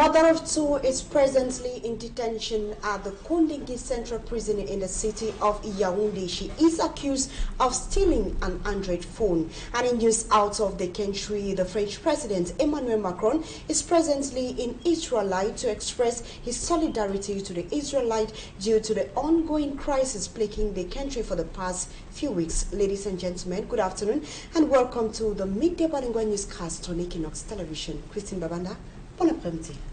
Mother of two is presently in detention at the Kondingi Central Prison in the city of Yaoundé. She is accused of stealing an Android phone. And in news out of the country, the French President Emmanuel Macron is presently in Israel to express his solidarity to the Israelites due to the ongoing crisis plaguing the country for the past few weeks. Ladies and gentlemen, good afternoon and welcome to the midday bilingual newscast on Équinoxe Television. Christine Babanda.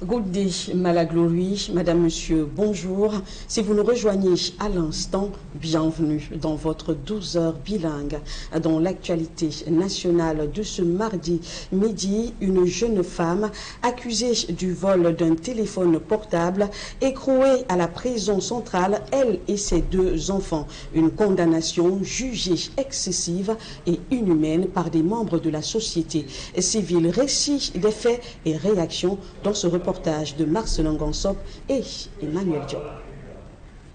Good day, Malaglorie, Madame, Monsieur, bonjour. Si vous nous rejoignez à l'instant, bienvenue dans votre 12 heures bilingue. Dans l'actualité nationale de ce mardi midi, une jeune femme accusée du vol d'un téléphone portable écrouée à la prison centrale, elle et ses deux enfants. Une condamnation jugée excessive et inhumaine par des membres de la société civile. Récit des faits et réactions dans ce reportage de Marcelin Gansop et Emmanuel Diop.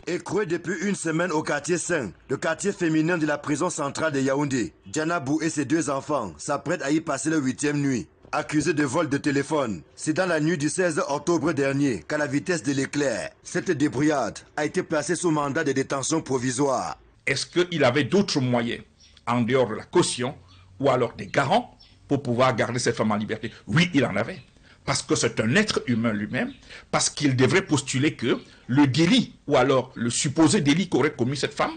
Écrouée depuis une semaine au quartier 5, le quartier féminin de la prison centrale de Yaoundé, Djanabou et ses deux enfants s'apprêtent à y passer leur 8e nuit. Accusés de vol de téléphone, c'est dans la nuit du 16 octobre dernier qu'à la vitesse de l'éclair, cette débrouillade a été placée sous mandat de détention provisoire. Est-ce qu'il avait d'autres moyens, en dehors de la caution, ou alors des garants, pour pouvoir garder cette femme en liberté? Oui, il en avait. Parce que c'est un être humain lui-même, parce qu'il devrait postuler que le délit, ou alors le supposé délit qu'aurait commis cette femme,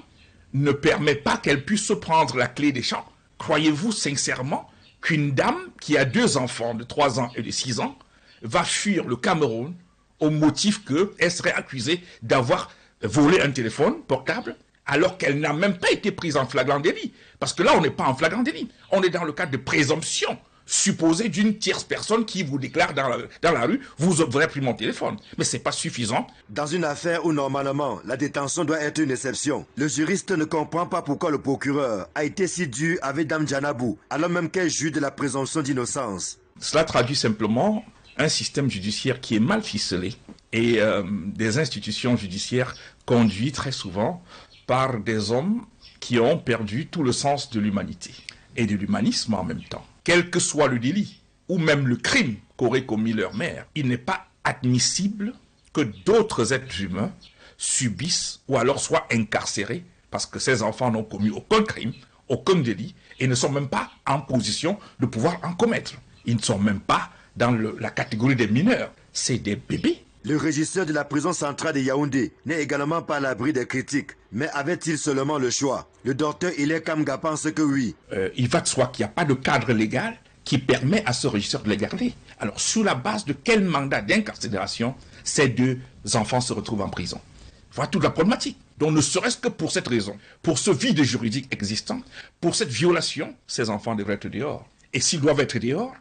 ne permet pas qu'elle puisse se prendre la clé des champs. Croyez-vous sincèrement qu'une dame qui a deux enfants de 3 ans et de 6 ans va fuir le Cameroun au motif qu'elle serait accusée d'avoir volé un téléphone portable alors qu'elle n'a même pas été prise en flagrant délit? Parce que là, on n'est pas en flagrant délit. On est dans le cadre de présomption supposé d'une tierce personne qui vous déclare dans la rue, vous aurez pris mon téléphone. Mais ce n'est pas suffisant. Dans une affaire où normalement la détention doit être une exception, le juriste ne comprend pas pourquoi le procureur a été si dur avec Dame Djanabou, alors même qu'elle jouit de la présomption d'innocence. Cela traduit simplement un système judiciaire qui est mal ficelé et des institutions judiciaires conduites très souvent par des hommes qui ont perdu tout le sens de l'humanité et de l'humanisme en même temps. Quel que soit le délit, ou même le crime qu'aurait commis leur mère, il n'est pas admissible que d'autres êtres humains subissent ou alors soient incarcérés parce que ces enfants n'ont commis aucun crime, aucun délit et ne sont même pas en position de pouvoir en commettre. Ils ne sont même pas dans la catégorie des mineurs, c'est des bébés. Le régisseur de la prison centrale de Yaoundé n'est également pas à l'abri des critiques. Mais avait-il seulement le choix? Le docteur Hilaire Kamga pense que oui. Il va de soi qu'il n'y a pas de cadre légal qui permet à ce régisseur de les garder. Alors, sous la base de quel mandat d'incarcération ces deux enfants se retrouvent en prison? Voilà toute la problématique. Donc, ne serait-ce que pour cette raison, pour ce vide juridique existant, pour cette violation, ces enfants devraient être dehors. Et s'ils doivent être dehors,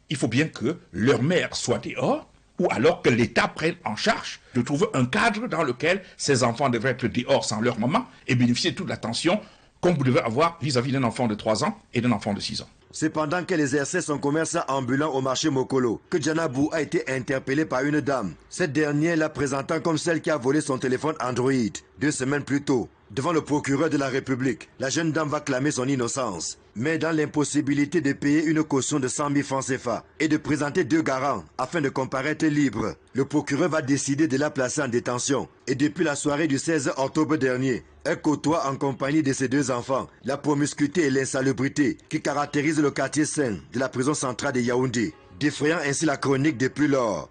il faut bien que leur mère soit dehors, ou alors que l'État prenne en charge de trouver un cadre dans lequel ces enfants devraient être dehors sans leur maman et bénéficier de toute l'attention qu'on devait avoir vis-à-vis d'un enfant de 3 ans et d'un enfant de 6 ans. C'est pendant qu'elle exerçait son commerce ambulant au marché Mokolo que Djanabou a été interpellée par une dame. Cette dernière la présentant comme celle qui a volé son téléphone Android 2 semaines plus tôt. Devant le procureur de la République, la jeune dame va clamer son innocence. Mais dans l'impossibilité de payer une caution de 100 000 francs CFA et de présenter 2 garants afin de comparaître libre, le procureur va décider de la placer en détention. Et depuis la soirée du 16 octobre dernier, elle côtoie en compagnie de ses 2 enfants la promiscuité et l'insalubrité qui caractérisent le quartier 5 de la prison centrale de Yaoundé, défrayant ainsi la chronique depuis lors.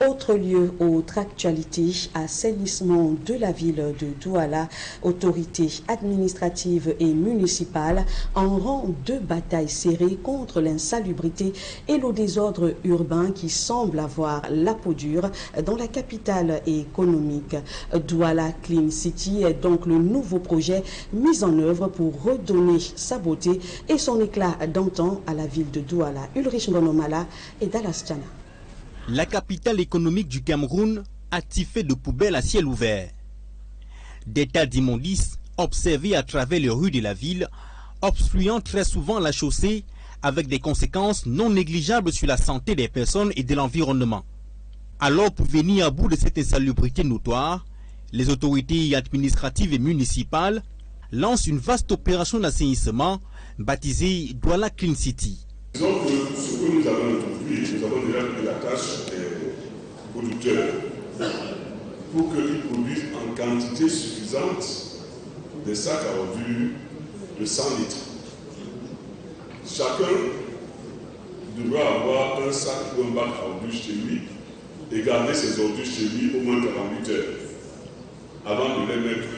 Autre lieu, autre actualité, assainissement de la ville de Douala, autorités administratives et municipales en rang de bataille serrée contre l'insalubrité et le désordre urbain qui semble avoir la peau dure dans la capitale économique. Douala Clean City est donc le nouveau projet mis en œuvre pour redonner sa beauté et son éclat d'antan à la ville de Douala. Ulrich Ngonomala et Dallas Tchana. La capitale économique du Cameroun a tiffé de poubelles à ciel ouvert. Des tas d'immondices observés à travers les rues de la ville, obstruant très souvent la chaussée avec des conséquences non négligeables sur la santé des personnes et de l'environnement. Alors, pour venir à bout de cette insalubrité notoire, les autorités administratives et municipales lancent une vaste opération d'assainissement baptisée Douala Clean City. Disons que ce que nous avons introduit, nous avons déjà pris la tâche des producteurs pour qu'ils produisent en quantité suffisante des sacs à ordures de 100 litres. Chacun devra avoir un sac ou un bac à ordures chez lui et garder ses ordures chez lui au moins 48 heures avant de les mettre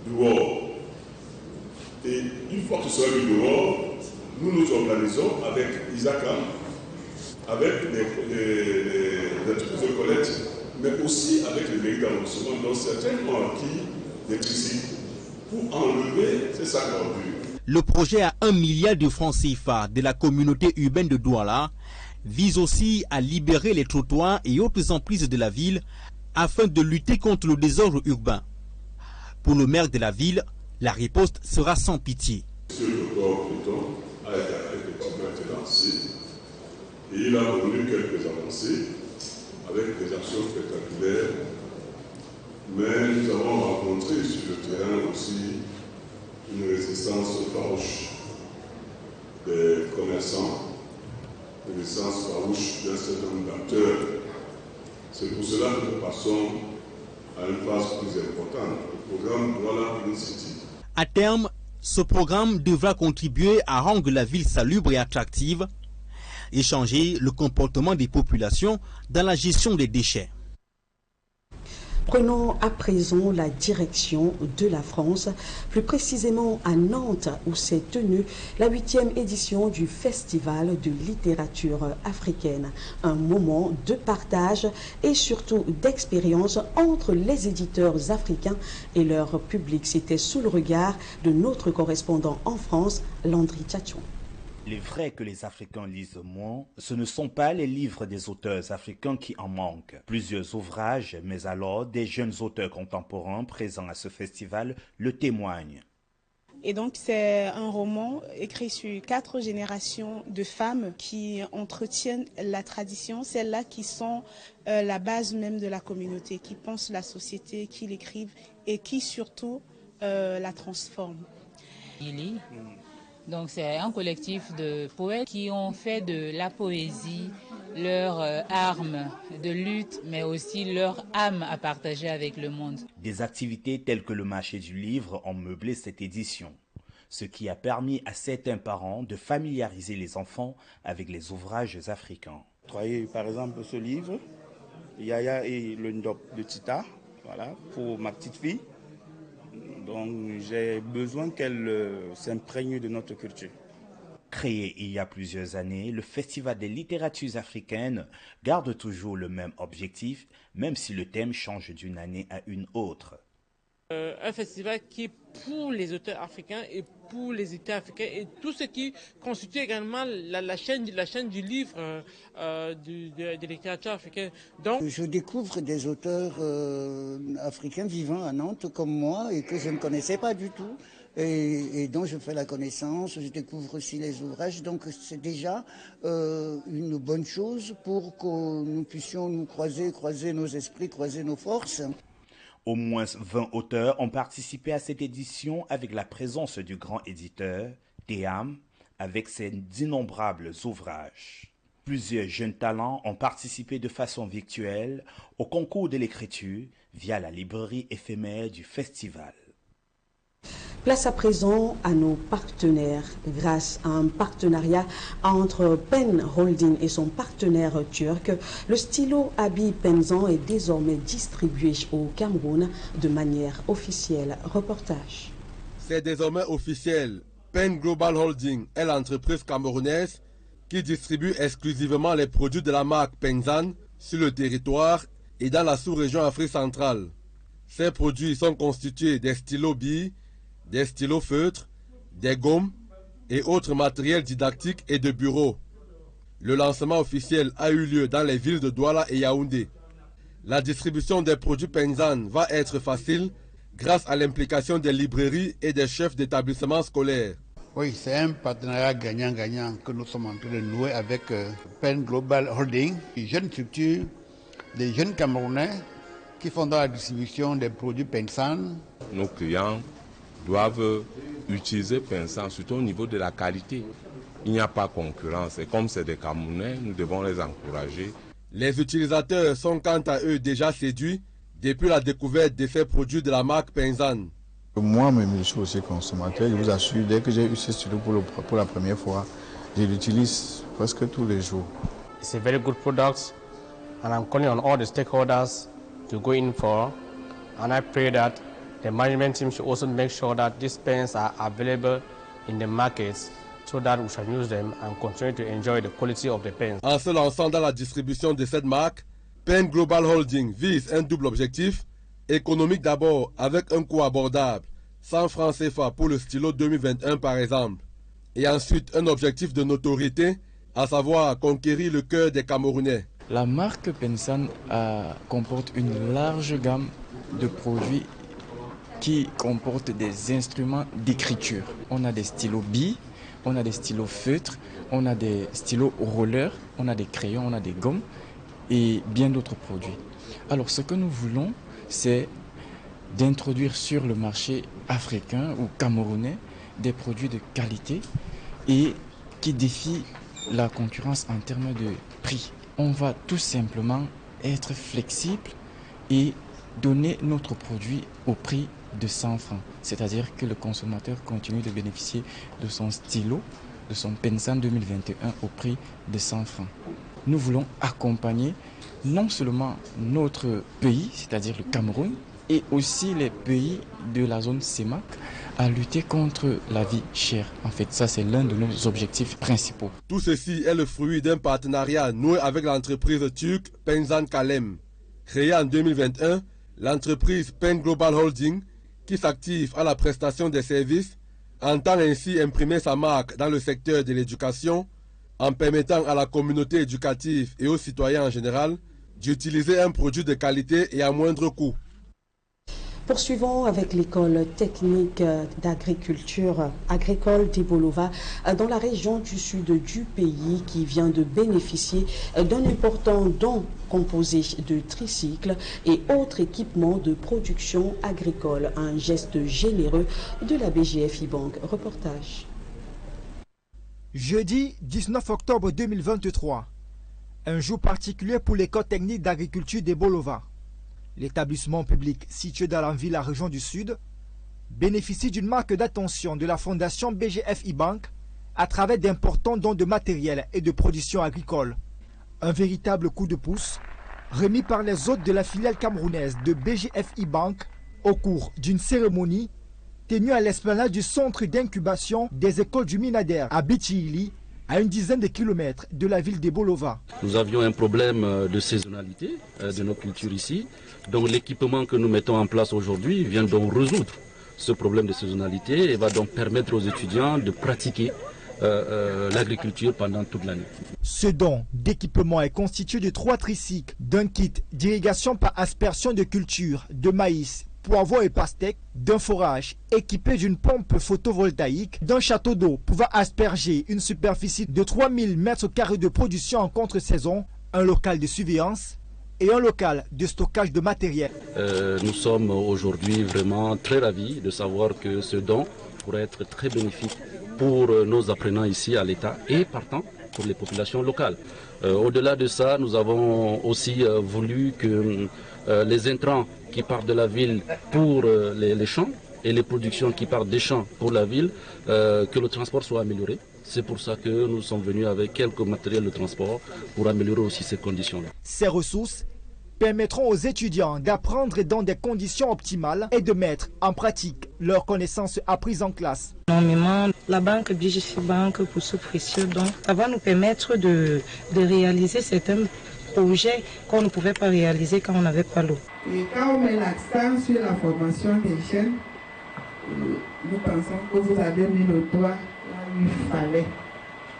dehors. Et une fois que ce sera mis dehors, nous nous organisons avec Isaka, avec les entreprises de collecte, mais aussi avec les mairies d'arrondissement, dont certains ont acquis des tricycles pour enlever ces sacs à ordures. Le projet à 1 milliard de francs CFA de la communauté urbaine de Douala vise aussi à libérer les trottoirs et autres emprises de la ville afin de lutter contre le désordre urbain. Pour le maire de la ville, la riposte sera sans pitié. Monsieur Octobre a effectivement été lancé et il a connu quelques avancées avec des actions spectaculaires, mais nous avons rencontré sur le terrain aussi une résistance farouche des commerçants, une résistance farouche d'un certain nombre d'acteurs. C'est pour cela que nous passons à une phase plus importante, le programme Douala Green City. À terme, ce programme devra contribuer à rendre la ville salubre et attractive et changer le comportement des populations dans la gestion des déchets. Prenons à présent la direction de la France, plus précisément à Nantes où s'est tenue la 8e édition du Festival de littérature africaine. Un moment de partage et surtout d'expérience entre les éditeurs africains et leur public. C'était sous le regard de notre correspondant en France, Landry Tchatchou. Il est vrai que les Africains lisent moins, ce ne sont pas les livres des auteurs africains qui en manquent. Plusieurs ouvrages, mais alors des jeunes auteurs contemporains présents à ce festival le témoignent. Et donc c'est un roman écrit sur 4 générations de femmes qui entretiennent la tradition, celles-là qui sont la base même de la communauté, qui pensent la société, qui l'écrivent et qui surtout la transforment. Donc c'est un collectif de poètes qui ont fait de la poésie leur arme de lutte, mais aussi leur âme à partager avec le monde. Des activités telles que le marché du livre ont meublé cette édition, ce qui a permis à certains parents de familiariser les enfants avec les ouvrages africains. Voyez par exemple ce livre, Yaya et le Ndop de Tita, voilà, pour ma petite fille. Donc j'ai besoin qu'elle s'imprègne de notre culture. Créé il y a plusieurs années, le Festival des littératures africaines garde toujours le même objectif, même si le thème change d'une année à une autre. Un festival qui est pour les auteurs africains et pour les éditeurs africains et tout ce qui constitue également la chaîne du livre de littérature africaine. Donc, je découvre des auteurs africains vivant à Nantes comme moi et que je ne connaissais pas du tout et dont je fais la connaissance, je découvre aussi les ouvrages, donc c'est déjà une bonne chose pour que nous puissions nous croiser nos esprits, croiser nos forces. Au moins 20 auteurs ont participé à cette édition avec la présence du grand éditeur, Théam, avec ses d'innombrables ouvrages. Plusieurs jeunes talents ont participé de façon virtuelle au concours de l'écriture via la librairie éphémère du festival. Place à présent à nos partenaires. Grâce à un partenariat entre Pen Holding et son partenaire turc, le stylo Abi Penzan est désormais distribué au Cameroun de manière officielle. Reportage. C'est désormais officiel. Pen Global Holding est l'entreprise camerounaise qui distribue exclusivement les produits de la marque Penzan sur le territoire et dans la sous-région Afrique centrale. Ces produits sont constitués des stylos billes, des stylos feutres, des gommes et autres matériels didactiques et de bureaux. Le lancement officiel a eu lieu dans les villes de Douala et Yaoundé. La distribution des produits Penzan va être facile grâce à l'implication des librairies et des chefs d'établissements scolaires. Oui, c'est un partenariat gagnant-gagnant que nous sommes en train de nouer avec Pen Global Holding, une jeune structure des jeunes Camerounais qui font dans la distribution des produits Penzan. Nos clients doivent utiliser Penzan, surtout au niveau de la qualité. il n'y a pas concurrence. Et comme c'est des Camerounais, nous devons les encourager. Les utilisateurs sont quant à eux déjà séduits depuis la découverte de ces produits de la marque Penzan. Moi-même, je suis aussi consommateur. Je vous assure, dès que j'ai eu ce stylo pour la première fois, je l'utilise presque tous les jours. It's a very good product, and I'm calling on all the stakeholders to go in for. And I pray that the management team should also make sure that these pens are available in the markets so that we shall use them and continue to enjoy the quality of the pens. En se lançant dans la distribution de cette marque, Pen Global Holding vise un double objectif, économique d'abord avec un coût abordable, 100 francs CFA pour le stylo 2021 par exemple, et ensuite un objectif de notoriété, à savoir conquérir le cœur des Camerounais. La marque Penzan comporte une large gamme de produits qui comportent des instruments d'écriture. On a des stylos billes, on a des stylos feutres, on a des stylos rollers, on a des crayons, on a des gommes et bien d'autres produits. Alors ce que nous voulons, c'est d'introduire sur le marché africain ou camerounais des produits de qualité et qui défient la concurrence en termes de prix. On va tout simplement être flexible et donner notre produit au prix de 100 francs. C'est-à-dire que le consommateur continue de bénéficier de son stylo, de son Penzan 2021 au prix de 100 francs. Nous voulons accompagner non seulement notre pays, c'est-à-dire le Cameroun, et aussi les pays de la zone CEMAC à lutter contre la vie chère. En fait, ça c'est l'un de nos objectifs principaux. Tout ceci est le fruit d'un partenariat noué avec l'entreprise turque Penzan Kalem. Créée en 2021, l'entreprise Pen Global Holding, qui s'active à la prestation des services, entend ainsi imprimer sa marque dans le secteur de l'éducation en permettant à la communauté éducative et aux citoyens en général d'utiliser un produit de qualité et à moindre coût. Poursuivons avec l'école technique d'agriculture agricole d'Ibolova dans la région du sud du pays qui vient de bénéficier d'un important don composé de tricycles et autres équipements de production agricole. Un geste généreux de la BGF Bank. Reportage. Jeudi 19 octobre 2023, un jour particulier pour l'école technique d'agriculture d'Ibolova. L'établissement public situé dans la ville, la région du Sud, bénéficie d'une marque d'attention de la fondation BGF Bank à travers d'importants dons de matériel et de production agricole. Un véritable coup de pouce remis par les hôtes de la filiale camerounaise de BGF Bank au cours d'une cérémonie tenue à l'esplanade du centre d'incubation des écoles du Minader à Bichili, à une dizaine de kilomètres de la ville d'Ibolova. Nous avions un problème de saisonnalité de nos cultures ici. Donc l'équipement que nous mettons en place aujourd'hui vient donc résoudre ce problème de saisonnalité et va donc permettre aux étudiants de pratiquer l'agriculture pendant toute l'année. Ce don d'équipement est constitué de 3 tricycles, d'un kit d'irrigation par aspersion de culture, de maïs, poivrons et pastèques, d'un forage équipé d'une pompe photovoltaïque, d'un château d'eau pouvant asperger une superficie de 3000 m² de production en contre-saison, un local de surveillance et un local de stockage de matériel. Nous sommes aujourd'hui vraiment très ravis de savoir que ce don pourrait être très bénéfique pour nos apprenants ici à l'État et partant pour les populations locales. Au-delà de ça, nous avons aussi voulu que les intrants qui partent de la ville pour les champs et les productions qui partent des champs pour la ville, que le transport soit amélioré. C'est pour ça que nous sommes venus avec quelques matériels de transport pour améliorer aussi ces conditions-là. Ces ressources permettront aux étudiants d'apprendre dans des conditions optimales et de mettre en pratique leurs connaissances apprises en classe. Énormément, la banque BGF Bank pour ce précieux don, ça va nous permettre de réaliser certains projets qu'on ne pouvait pas réaliser quand on n'avait pas l'eau. Et quand on met l'accent sur la formation des jeunes, nous pensons que vous avez mis le doigt là où il fallait.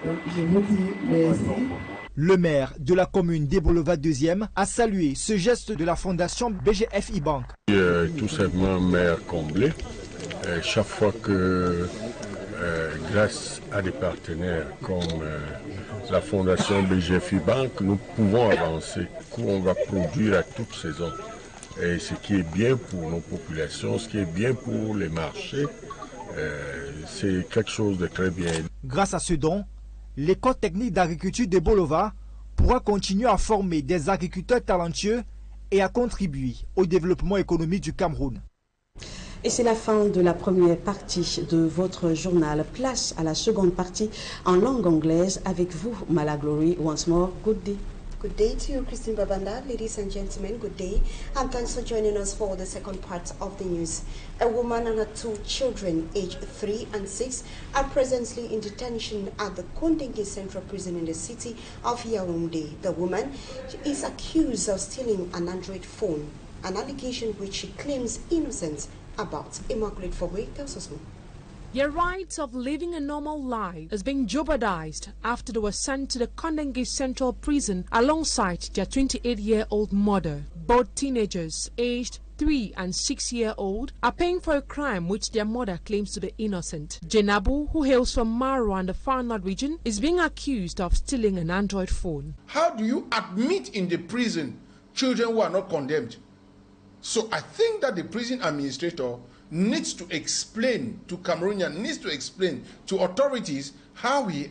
Donc je vous dis merci. Le maire de la commune d'Ibolova 2e a salué ce geste de la fondation BGF Bank. Tout simplement maire comblé. Chaque fois que, grâce à des partenaires comme la fondation BGF Bank, nous pouvons avancer, qu'on va produire à toute saison. Et ce qui est bien pour nos populations, ce qui est bien pour les marchés, c'est quelque chose de très bien. Grâce à ce don, l'école technique d'agriculture de Bolova pourra continuer à former des agriculteurs talentueux et à contribuer au développement économique du Cameroun. Et c'est la fin de la première partie de votre journal. Place à la seconde partie en langue anglaise avec vous, Malaglory. Once more, good day. Good day to you, Christine Babanda. Ladies and gentlemen, good day. And thanks for joining us for the second part of the news. A woman and her 2 children, aged 3 and 6, are presently in detention at the Kondenge Central Prison in the city of Yaoundé. The woman is accused of stealing an Android phone, an allegation which she claims innocent about. Immaculate Fogwe tells us more. Their rights of living a normal life is being jeopardized after they were sent to the Kondenge Central Prison alongside their 28-year-old mother. Both teenagers, aged 3 and 6-year-old, are paying for a crime which their mother claims to be innocent. Jenabu, who hails from Maro and the Far North region, is being accused of stealing an Android phone. How do you admit in the prison children who are not condemned? So I think that the prison administrator needs to explain to Cameroonians, needs to explain to authorities how he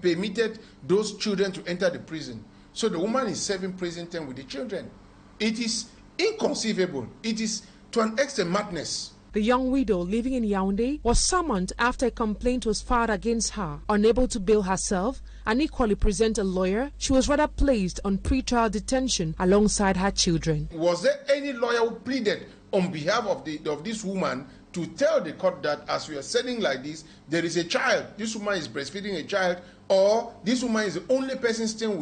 permitted those children to enter the prison. So the woman is serving prison term with the children. It is inconceivable. It is to an extent madness. The young widow living in Yaoundé was summoned after a complaint was filed against her. Unable to bail herself and equally present a lawyer, she was rather placed on pre-trial detention alongside her children. Was there any lawyer who pleaded on behalf of this woman to tell the court that as we are selling like this, there is a child, this woman is breastfeeding a child, or this woman is the only person staying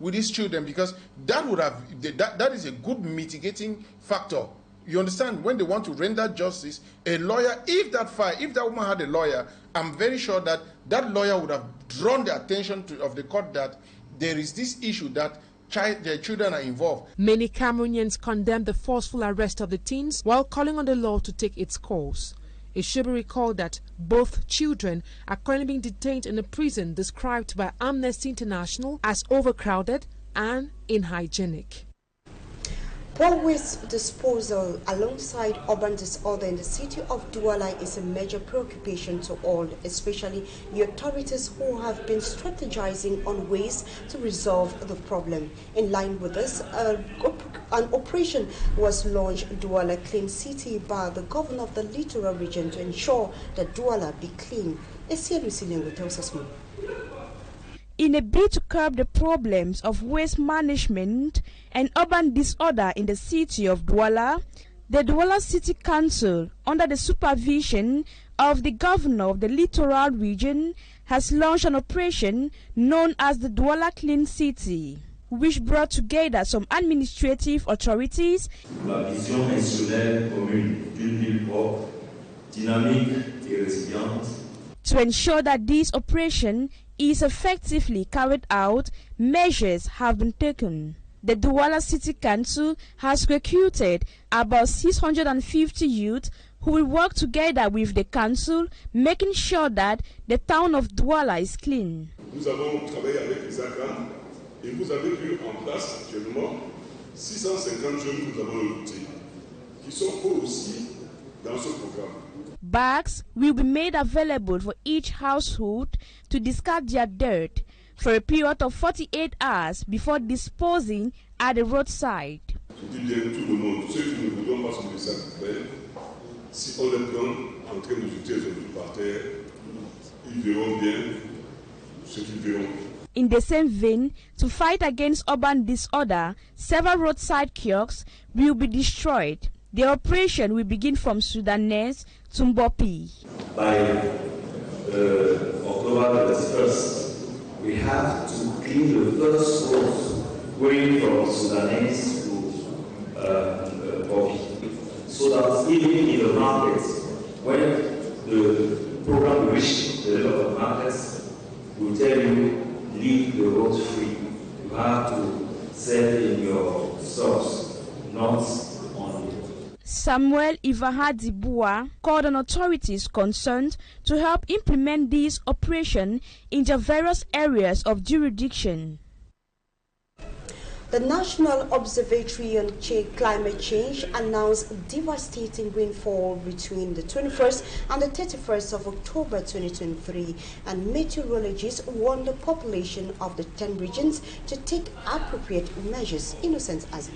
with these children? Because that is a good mitigating factor. You understand, when they want to render justice, a lawyer, if that woman had a lawyer, I'm very sure that that lawyer would have drawn the attention of the court that there is this issue that their children are involved. Many Cameroonians condemned the forceful arrest of the teens while calling on the law to take its course. It should be recalled that both children are currently being detained in a prison described by Amnesty International as overcrowded and unhygienic. Poor waste disposal alongside urban disorder in the city of Douala is a major preoccupation to all, especially the authorities who have been strategizing on ways to resolve the problem. In line with this, an operation was launched, Douala Clean City, by the governor of the littoral region to ensure that Douala be clean. Esielu tells us more. In a bid to curb the problems of waste management and urban disorder in the city of Douala, the Douala City Council, under the supervision of the governor of the littoral region, has launched an operation known as the Douala Clean City, which brought together some administrative authorities, la vision insulaire commune d'une ville propre, dynamique et résiliente, to ensure that this operation is effectively carried out. Measures have been taken. The Douala City Council has recruited about 650 youth who will work together with the council, making sure that the town of Douala is clean. Nous avons travaillé avec les ACA et vous avez vu en place actuellement 650 jeunes que nous avons recrutés, qui sont eux aussi dans ce programme. Bags will be made available for each household to discard their dirt for a period of 48 hours before disposing at the roadside. Je dis bien tout le monde, ceux qui ne voudront pas se laisser à poubelle, si on les prend en train de jeter les objets par terre, ils verront bien ce qu'ils verront. In the same vein, to fight against urban disorder, several roadside kiosks will be destroyed. The operation will begin from Sudanese to Mbopi. By October 1st, we have to clean the first roads going from Sudanese to Mbopi, so that even in the markets, when the program reaches the level of markets, we tell you leave the roads free. You have to sell in your stores, not on. Samuel Ivahadi Bua called on authorities concerned to help implement this operation in the various areas of jurisdiction. The National Observatory on Climate Change announced devastating rainfall between the 21st and the 31st of October 2023, and meteorologists warned the population of the 10 regions to take appropriate measures. Innocent Azim.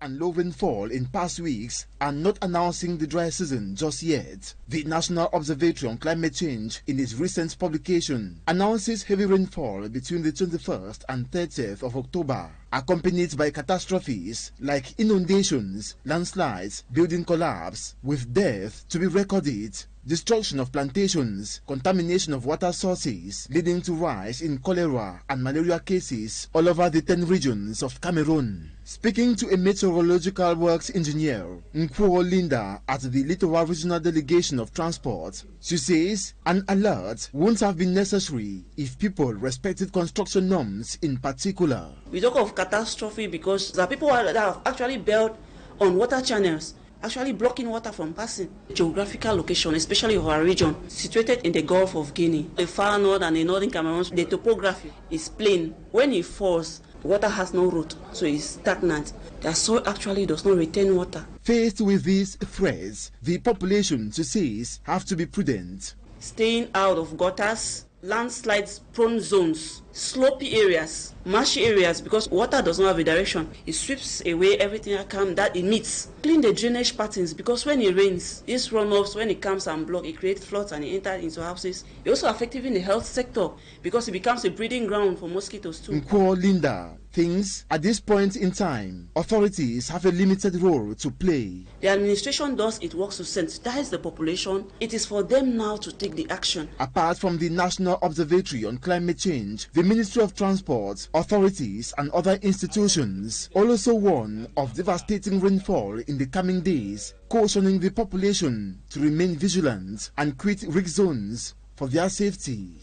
And low rainfall in past weeks are not announcing the dry season just yet. The National Observatory on Climate Change, in its recent publication, announces heavy rainfall between the 21st and 30th of October, accompanied by catastrophes like inundations, landslides, building collapse, with death to be recorded, destruction of plantations, contamination of water sources, leading to rise in cholera and malaria cases all over the 10 regions of Cameroon. Speaking to a meteorological works engineer, Nkwo Linda, at the Littoral Regional Delegation of Transport, she says an alert won't have been necessary if people respected construction norms in particular. We talk of catastrophe because there are people that have actually built on water channels, actually blocking water from passing. Geographical location, especially of our region, situated in the Gulf of Guinea, the far north and the northern Cameroon, the topography is plain. When it falls, water has no root, so it's stagnant. The soil actually does not retain water. Faced with these threats, the population, she says, have to be prudent. Staying out of gutters, landslides prone zones, slopey areas, marshy areas, because water does not have a direction. It sweeps away everything that it meets. Clean the drainage patterns, because when it rains, these runoffs, when it comes and block, it creates floods and it enters into houses. It also affects even the health sector, because it becomes a breeding ground for mosquitoes too. Nkwo Linda thinks at this point in time, authorities have a limited role to play. The administration does its work to sensitize the population. It is for them now to take the action. Apart from the National Observatory on Climate Change, the Ministry of Transport, authorities and other institutions also warn of devastating rainfall in the coming days, cautioning the population to remain vigilant and quit risk zones for their safety.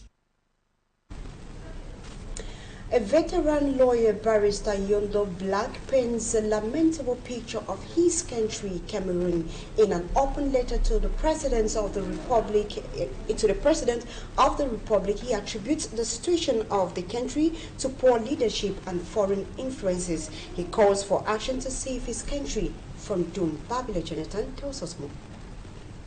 A veteran lawyer, barrister Yondo Black, paints a lamentable picture of his country, Cameroon, in an open letter to the President of the Republic. He attributes the situation of the country to poor leadership and foreign influences. He calls for action to save his country from doom. Babila Jonathan tells us more.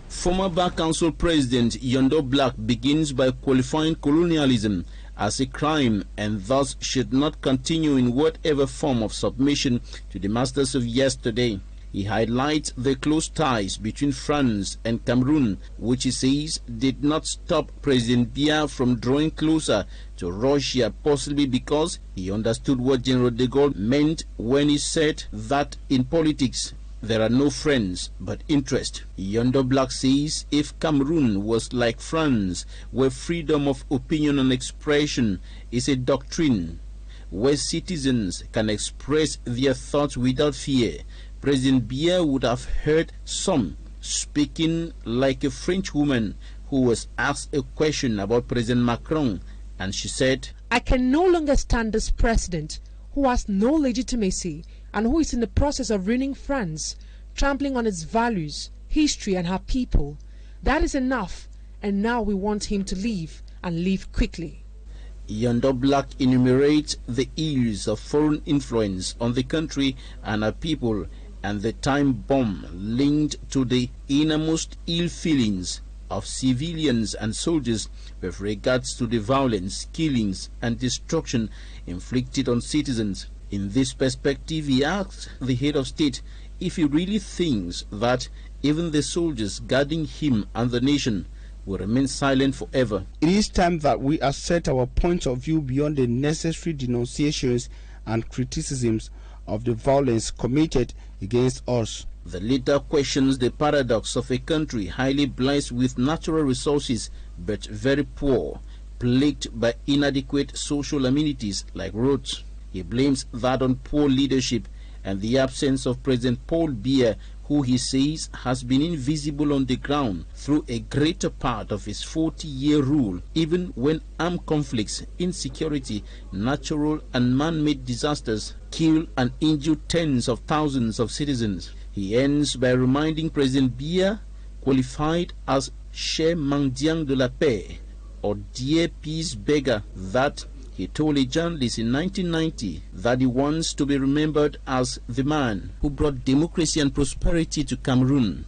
Former Bar Council President Yondo Black begins by qualifying colonialism as a crime and thus should not continue in whatever form of submission to the masters of yesterday. He highlights the close ties between France and Cameroon, which he says did not stop President Biya from drawing closer to Russia, possibly because he understood what General de Gaulle meant when he said that in politics there are no friends but interest. Yondo Black says if Cameroon was like France, where freedom of opinion and expression is a doctrine, where citizens can express their thoughts without fear, President Biya would have heard some speaking like a French woman who was asked a question about President Macron, and she said, "I can no longer stand this president who has no legitimacy and who is in the process of ruining France, trampling on its values, history and her people. That is enough, and now we want him to leave, and leave quickly." Yondo Black enumerates the ills of foreign influence on the country and her people, and the time bomb linked to the innermost ill feelings of civilians and soldiers with regards to the violence, killings and destruction inflicted on citizens. In this perspective, he asked the head of state if he really thinks that even the soldiers guarding him and the nation will remain silent forever. It is time that we assert our point of view beyond the necessary denunciations and criticisms of the violence committed against us. The leader questions the paradox of a country highly blessed with natural resources but very poor, plagued by inadequate social amenities like roads. He blames that on poor leadership and the absence of President Paul Biya, who he says has been invisible on the ground through a greater part of his 40-year rule, even when armed conflicts, insecurity, natural and man-made disasters kill and injure tens of thousands of citizens. He ends by reminding President Biya, qualified as Che Mendiant de la Paix, or Dear Peace Beggar, that he told a journalist in 1990 that he wants to be remembered as the man who brought democracy and prosperity to Cameroon.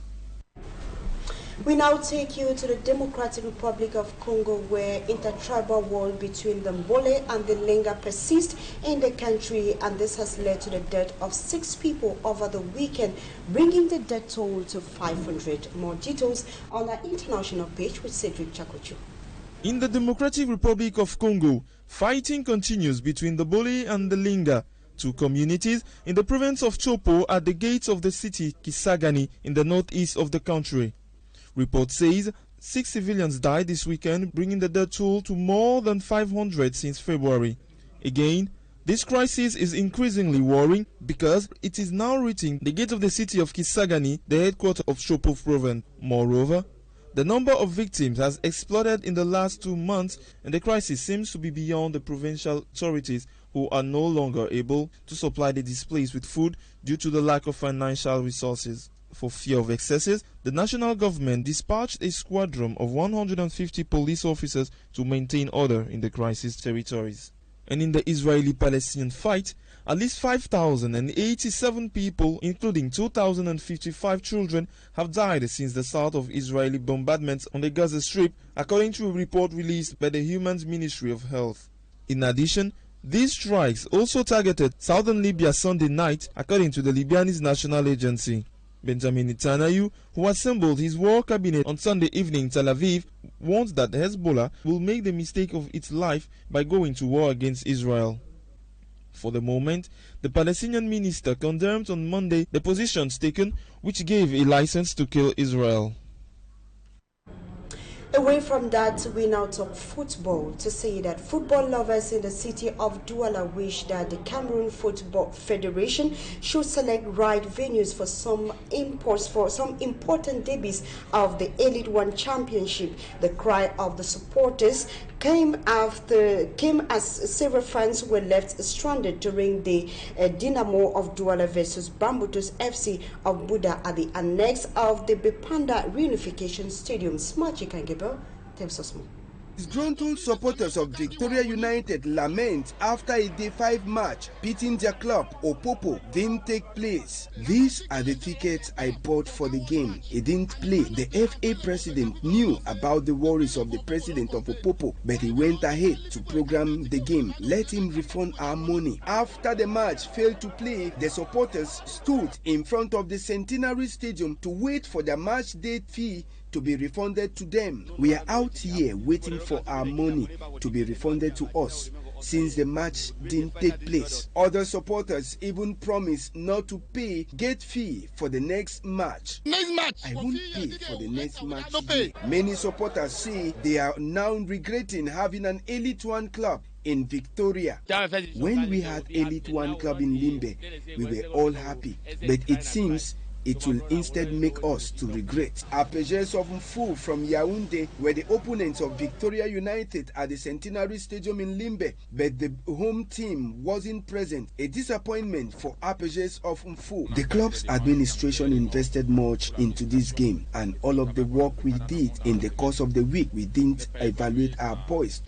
We now take you to the Democratic Republic of Congo, where intertribal war between the Mbole and the Lenga persists in the country, and this has led to the death of 6 people over the weekend, bringing the death toll to 500. More details on our international page with Cedric Chakochu. In the Democratic Republic of Congo, fighting continues between the Bole and the Lenga, 2 communities in the province of Chopo at the gates of the city Kisangani in the northeast of the country. Report says 6 civilians died this weekend, bringing the death toll to more than 500 since February. Again, this crisis is increasingly worrying because it is now reaching the gate of the city of Kisangani, the headquarters of Chopo province. Moreover, the number of victims has exploded in the last 2 months, and the crisis seems to be beyond the provincial authorities, who are no longer able to supply the displaced with food due to the lack of financial resources. For fear of excesses, the national government dispatched a squadron of 150 police officers to maintain order in the crisis territories. And in the Israeli-Palestinian fight, at least 5,087 people, including 2,055 children, have died since the start of Israeli bombardments on the Gaza Strip, according to a report released by the Human Ministry of Health. In addition, these strikes also targeted southern Libya Sunday night, according to the Lebanese National Agency. Benjamin Netanyahu, who assembled his war cabinet on Sunday evening in Tel Aviv, warns that Hezbollah will make the mistake of its life by going to war against Israel. For the moment, the Palestinian minister condemned on Monday the positions taken, which gave a license to kill Israel. Away from that, we now talk football to say that football lovers in the city of Douala wish that the Cameroon Football Federation should select right venues for some important debuts of the Elite One Championship. The cry of the supporters came as several fans were left stranded during the Dynamo of Douala versus Bambutus FC of Buda at the annex of the Bepanda Reunification Stadium. Smachi Kangebo tells us more. Disgruntled supporters of Victoria United lament after a Day 5 match beating their club, Opopo, didn't take place. These are the tickets I bought for the game. It didn't play. The FA president knew about the worries of the president of Opopo, but he went ahead to program the game. Let him refund our money. After the match failed to play, the supporters stood in front of the Centenary Stadium to wait for their match day fee to be refunded to them. We are out here waiting for our money to be refunded to us since the match didn't take place. Other supporters even promised not to pay gate fee for the next match. I won't pay for the next match. Many supporters say they are now regretting having an Elite One club in Victoria. When we had Elite One club in Limbe, we were all happy, but it seems it will instead make us to regret. Apaches of Mfu from Yaoundé were the opponents of Victoria United at the Centenary Stadium in Limbe, but the home team wasn't present. A disappointment for Apaches of Mfu. The club's administration invested much into this game, and all of the work we did in the course of the week, we didn't evaluate our boys.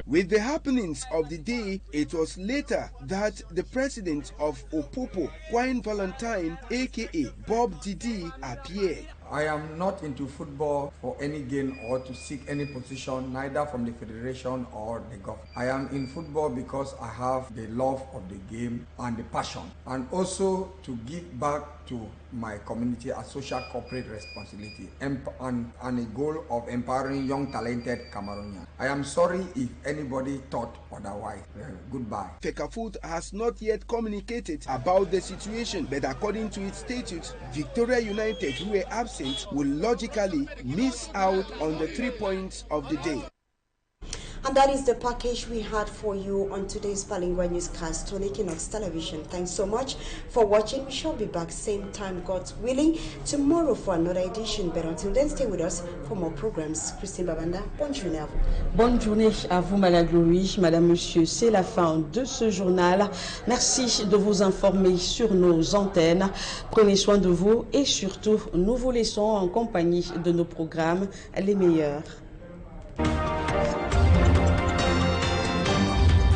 With the happenings of the day, it was later that the president of Opopo, Quine Valentine, aka Bob Didi, appeared. I am not into football for any gain or to seek any position, neither from the federation or the government. I am in football because I have the love of the game and the passion, and also to give back to my community a social corporate responsibility and a goal of empowering young talented Cameroonians. I am sorry if anybody thought otherwise. Goodbye. Fecafoot has not yet communicated about the situation, but according to its statutes, Victoria United, who were absent, will logically miss out on the 3 points of the day. And that is the package we had for you on today's bilingual newscast on Équinoxe Television. Thanks so much for watching. We shall be back same time, God willing, tomorrow for another edition. But until then, stay with us for more programs. Christine Babanda, bonne journée à vous. Bonne journée à vous, Malaglory. Madame, Monsieur, c'est la fin de ce journal. Merci de vous informer sur nos antennes. Prenez soin de vous et surtout, nous vous laissons en compagnie de nos programmes les meilleurs.